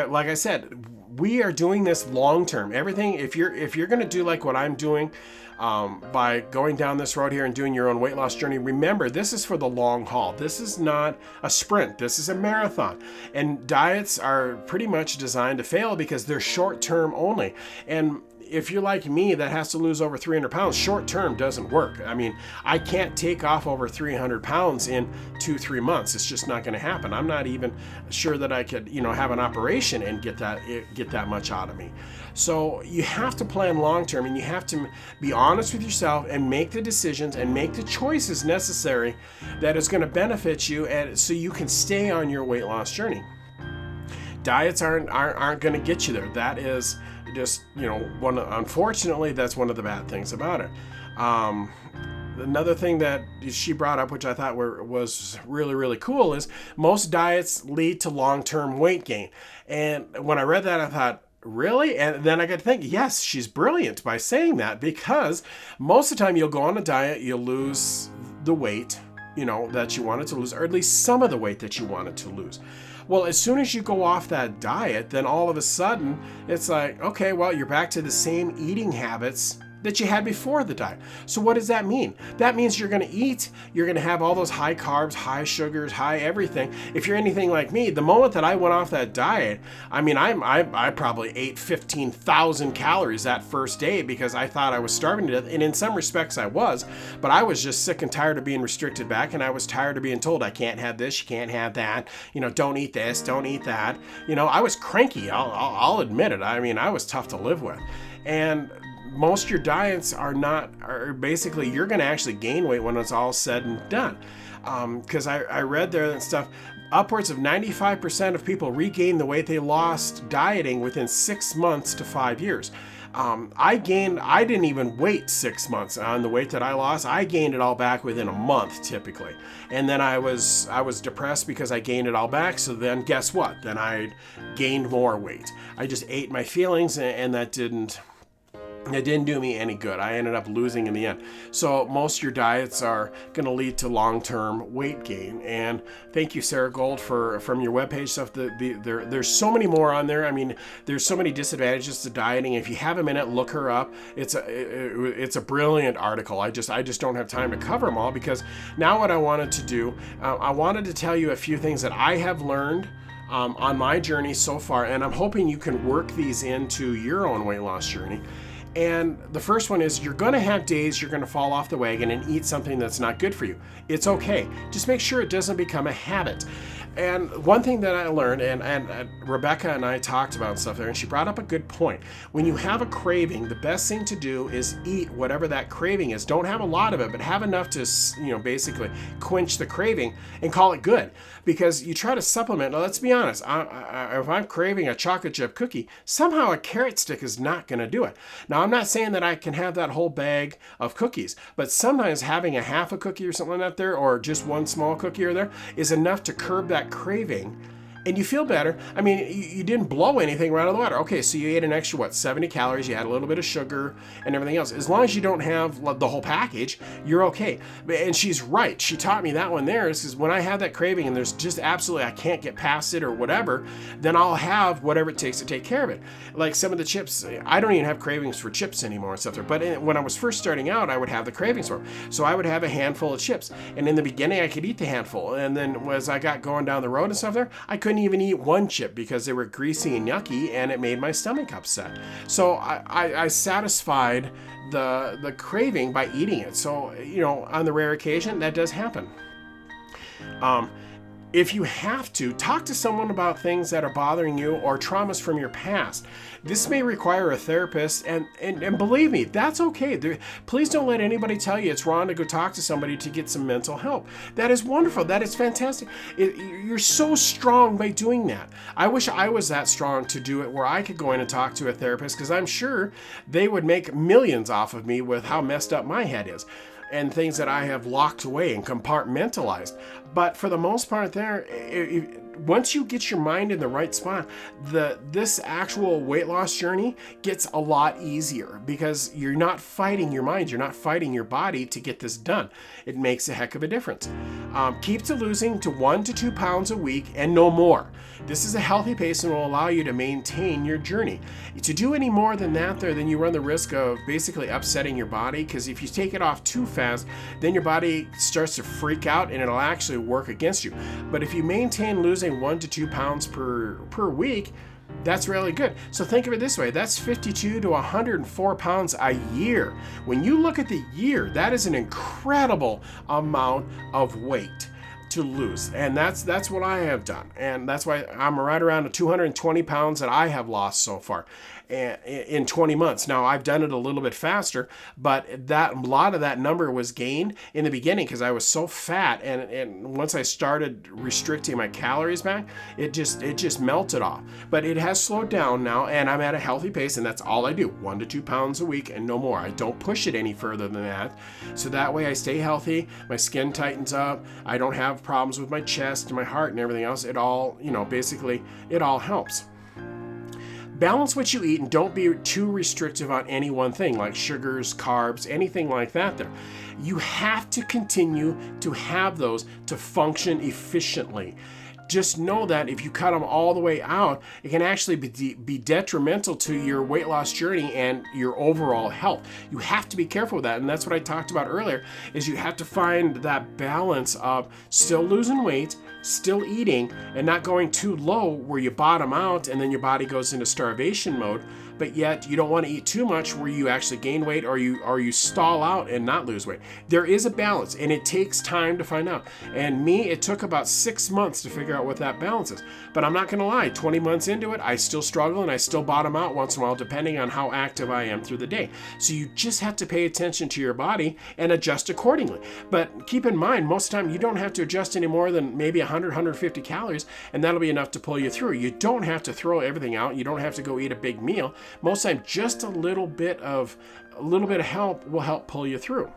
like I said, we are doing this long term. Everything, if you're going to do like what I'm doing, by going down this road here and doing your own weight loss journey, remember, this is for the long haul. This is not a sprint. This is a marathon. And diets are pretty much designed to fail because they're short term only. And if you're like me that has to lose over 300 pounds, short term doesn't work. I mean, I can't take off over 300 pounds in 2-3 months. It's just not going to happen. I'm not even sure that I could, have an operation and get that much out of me. So you have to plan long term, and you have to be honest with yourself and make the decisions and make the choices necessary that is going to benefit you, and so you can stay on your weight loss journey. Diets aren't going to get you there. That is just, unfortunately, that's one of the bad things about it. Another thing that she brought up, which I thought was really, really cool, is most diets lead to long-term weight gain. And when I read that, I thought, really? And then I got to think, yes, she's brilliant by saying that, because most of the time you'll go on a diet, you'll lose the weight, that you wanted to lose, or at least some of the weight that you wanted to lose. Well, as soon as you go off that diet, then all of a sudden it's like, okay, well, you're back to the same eating habits that you had before the diet. So what does that mean? That means you're going to eat, you're going to have all those high carbs, high sugars, high everything. If you're anything like me, the moment that I went off that diet, I mean, I probably ate 15,000 calories that first day because I thought I was starving to death. And in some respects I was, but I was just sick and tired of being restricted back, and I was tired of being told I can't have this, you can't have that, don't eat this, don't eat that. I was cranky, I'll admit it. I mean, I was tough to live with. And most of your diets are basically, you're going to actually gain weight when it's all said and done. Because I read there and stuff, upwards of 95% of people regain the weight they lost dieting within 6 months to 5 years. I didn't even wait 6 months on the weight that I lost. I gained it all back within a month typically. And then I was depressed because I gained it all back. So then guess what? Then I gained more weight. I just ate my feelings, and that didn't do me any good. I ended up losing in the end. So most of your diets are going to lead to long-term weight gain. And thank you, Sarah Gold, from your webpage stuff. There's so many more on there. I mean, there's so many disadvantages to dieting. If you have a minute, look her up. It's a brilliant article. I just don't have time to cover them all, because now what I wanted to do, I wanted to tell you a few things that I have learned on my journey so far, and I'm hoping you can work these into your own weight loss journey. And the first one is, you're going to have days you're going to fall off the wagon and eat something that's not good for you. It's okay. Just make sure it doesn't become a habit. And one thing that I learned, and Rebecca and I talked about stuff there, and she brought up a good point. When you have a craving, the best thing to do is eat whatever that craving is. Don't have a lot of it, but have enough to, basically quench the craving and call it good. Because you try to supplement. Now, let's be honest. If I'm craving a chocolate chip cookie, somehow a carrot stick is not going to do it. Now, I'm not saying that I can have that whole bag of cookies, but sometimes having a half a cookie or something like that there, or just one small cookie or there, is enough to curb that craving and you feel better. I mean, you didn't blow anything right out of the water. Okay, so you ate an extra, 70 calories, you had a little bit of sugar and everything else. As long as you don't have the whole package, you're okay. And she's right. She taught me that one there, is because when I have that craving and there's just absolutely, I can't get past it or whatever, then I'll have whatever it takes to take care of it. Like some of the chips, I don't even have cravings for chips anymore and stuff there. But when I was first starting out, I would have the cravings for them. So I would have a handful of chips. And in the beginning, I could eat the handful. And then as I got going down the road and stuff there, I couldn't even eat one chip because they were greasy and yucky, and it made my stomach upset. So I satisfied the craving by eating it. So, on the rare occasion, that does happen. If you have to, talk to someone about things that are bothering you or traumas from your past. This may require a therapist, and believe me, that's okay. Please don't let anybody tell you it's wrong to go talk to somebody to get some mental help. That is wonderful. That is fantastic. You're so strong by doing that. I wish I was that strong to do it where I could go in and talk to a therapist, because I'm sure they would make millions off of me with how messed up my head is and things that I have locked away and compartmentalized. But for the most part once you get your mind in the right spot, this actual weight loss journey gets a lot easier, because you're not fighting your mind, you're not fighting your body to get this done. It makes a heck of a difference. Keep to losing to 1 to 2 pounds a week and no more. This is a healthy pace and will allow you to maintain your journey. To do any more than that then you run the risk of basically upsetting your body, because if you take it off too fast, then your body starts to freak out and it'll actually work against you. But if you maintain losing 1 to 2 pounds per week, that's really good. So think of it this way, that's 52 to 104 pounds a year. When you look at the year, that is an incredible amount of weight to lose. And that's what I have done. And that's why I'm right around the 220 pounds that I have lost so far in 20 months. Now, I've done it a little bit faster, but a lot of that number was gained in the beginning because I was so fat. And once I started restricting my calories back, it just melted off. But it has slowed down now, and I'm at a healthy pace, and that's all I do, 1 to 2 pounds a week and no more. I don't push it any further than that. So that way I stay healthy, my skin tightens up, I don't have problems with my chest and my heart and everything else. It all, basically, it all helps. Balance what you eat and don't be too restrictive on any one thing, like sugars, carbs, anything like that there. You have to continue to have those to function efficiently. Just know that if you cut them all the way out, it can actually be detrimental to your weight loss journey and your overall health. You have to be careful with that, and that's what I talked about earlier, is you have to find that balance of still losing weight, still eating, and not going too low where you bottom out and then your body goes into starvation mode, but yet you don't want to eat too much where you actually gain weight or you stall out and not lose weight. There is a balance, and it takes time to find out. And it took about 6 months to figure out what that balance is. But I'm not going to lie, 20 months into it, I still struggle and I still bottom out once in a while, depending on how active I am through the day. So you just have to pay attention to your body and adjust accordingly. But keep in mind, most of the time you don't have to adjust any more than maybe 100, 150 calories, and that'll be enough to pull you through. You don't have to throw everything out. You don't have to go eat a big meal. Most of the time, just a little bit of help will help pull you through.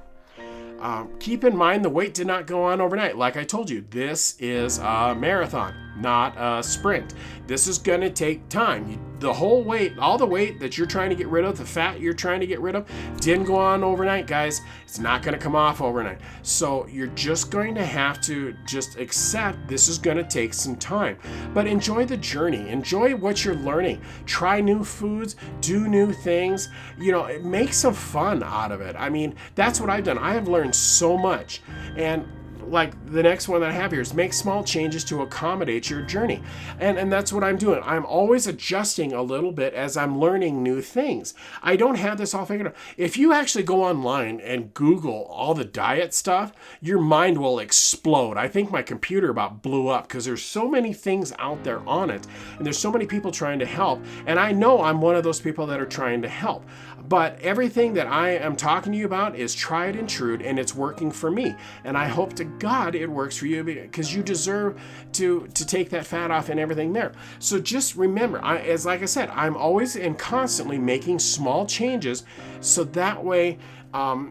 Keep in mind, the weight did not go on overnight. Like I told you, this is a marathon, not a sprint. This is going to take time. The whole weight, all the weight that you're trying to get rid of, the fat you're trying to get rid of, didn't go on overnight, guys. It's not going to come off overnight. So you're just going to have to just accept this is going to take some time. But enjoy the journey. Enjoy what you're learning. Try new foods. Do new things. Make some fun out of it. I mean, that's what I've done. I have learned so much. And like the next one that I have here is make small changes to accommodate your journey. And that's what I'm doing. I'm always adjusting a little bit as I'm learning new things. I don't have this all figured out. If you actually go online and Google all the diet stuff, your mind will explode. I think my computer about blew up because there's so many things out there on it, and there's so many people trying to help. And I know I'm one of those people that are trying to help. But everything that I am talking to you about is tried and true, and it's working for me. And I hope to God it works for you, because you deserve to take that fat off and everything there. So just remember, like I said, I'm always and constantly making small changes, so that way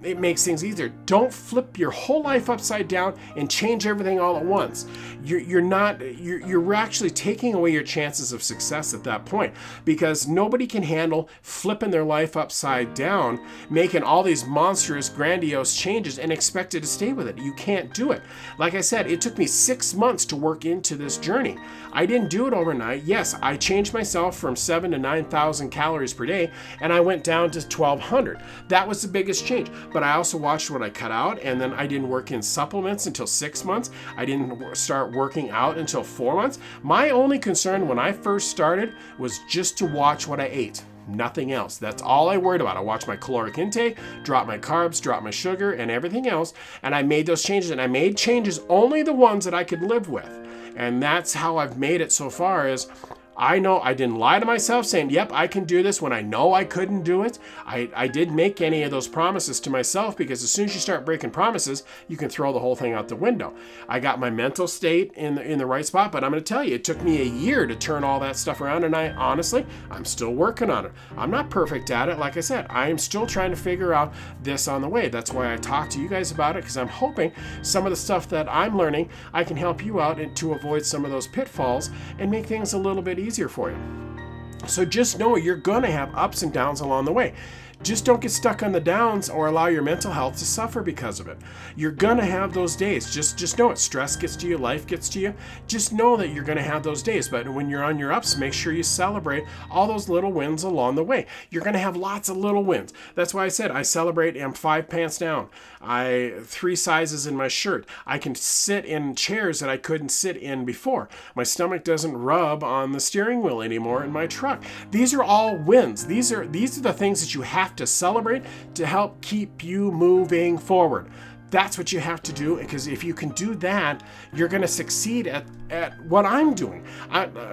it makes things easier. Don't flip your whole life upside down and change everything all at once. You're actually taking away your chances of success at that point, because nobody can handle flipping their life upside down, making all these monstrous, grandiose changes and expect it to stay with it. You can't do it. Like I said, it took me 6 months to work into this journey. I didn't do it overnight. Yes, I changed myself from 7,000 to 9,000 calories per day, and I went down to 1,200. That was the biggest change. But I also watched what I cut out, and then I didn't work in supplements until 6 months. I didn't start working out until 4 months. My only concern when I first started was just to watch what I ate. Nothing else. That's all I worried about. I watched my caloric intake, dropped my carbs, dropped my sugar, and everything else. And I made those changes, and I made changes only the ones that I could live with. And that's how I've made it so far. Is I know I didn't lie to myself saying, yep, I can do this when I know I couldn't do it. I didn't make any of those promises to myself, because as soon as you start breaking promises, you can throw the whole thing out the window. I got my mental state in the right spot, but I'm going to tell you, it took me a year to turn all that stuff around, and I'm still working on it. I'm not perfect at it. Like I said, I am still trying to figure out this on the way. That's why I talk to you guys about it, because I'm hoping some of the stuff that I'm learning, I can help you out and to avoid some of those pitfalls and make things a little bit easier for you. So just know you're going to have ups and downs along the way. Just don't get stuck on the downs or allow your mental health to suffer because of it. You're going to have those days. Just know it. Stress gets to you. Life gets to you. Just know that you're going to have those days. But when you're on your ups, make sure you celebrate all those little wins along the way. You're going to have lots of little wins. That's why I said I celebrate. I'm 5 pants down. 3 sizes in my shirt. I can sit in chairs that I couldn't sit in before. My stomach doesn't rub on the steering wheel anymore in my truck. These are all wins. These are the things that you have to celebrate to help keep you moving forward. That's what you have to do, because if you can do that, you're going to succeed at what I'm doing.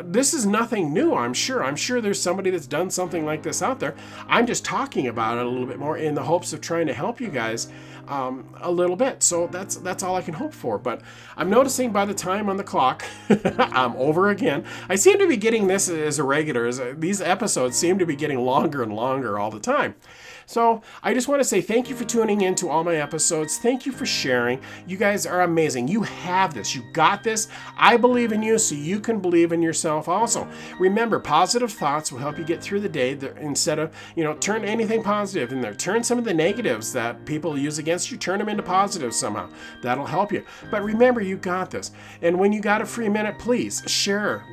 This is nothing new, I'm sure. I'm sure there's somebody that's done something like this out there. I'm just talking about it a little bit more in the hopes of trying to help you guys a little bit. So that's all I can hope for. But I'm noticing by the time on the clock, I'm over again. I seem to be getting this as a regular. These episodes seem to be getting longer and longer all the time. So I just want to say thank you for tuning in to all my episodes. Thank you for sharing. You guys are amazing. You have this. You got this. I believe in you, so you can believe in yourself also. Remember, positive thoughts will help you get through the day. Instead of, turn anything positive in there. Turn some of the negatives that people use against you, turn them into positives somehow. That'll help you. But remember, you got this. And when you got a free minute, please share,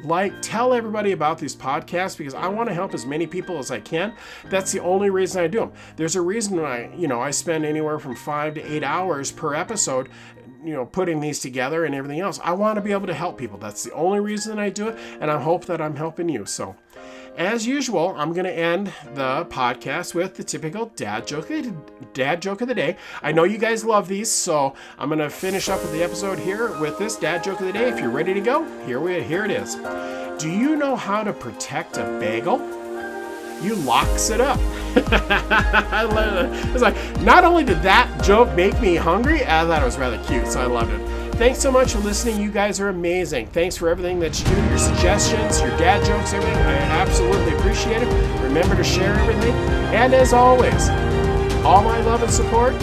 tell everybody about these podcasts, because I want to help as many people as I can. That's the only reason I do them. There's a reason why, I spend anywhere from 5 to 8 hours per episode, putting these together and everything else. I want to be able to help people. That's the only reason I do it, and I hope that I'm helping you. So, as usual, I'm going to end the podcast with the typical dad joke of the day. I know you guys love these, so I'm going to finish up with the episode here with this dad joke of the day. If you're ready to go, here it is. Do you know how to protect a bagel? You locks it up. I love it. It's like, not only did that joke make me hungry, I thought it was rather cute, so I loved it. Thanks so much for listening. You guys are amazing. Thanks for everything that you do, your suggestions, your dad jokes, everything. I absolutely appreciate it. Remember to share everything. And as always, all my love and support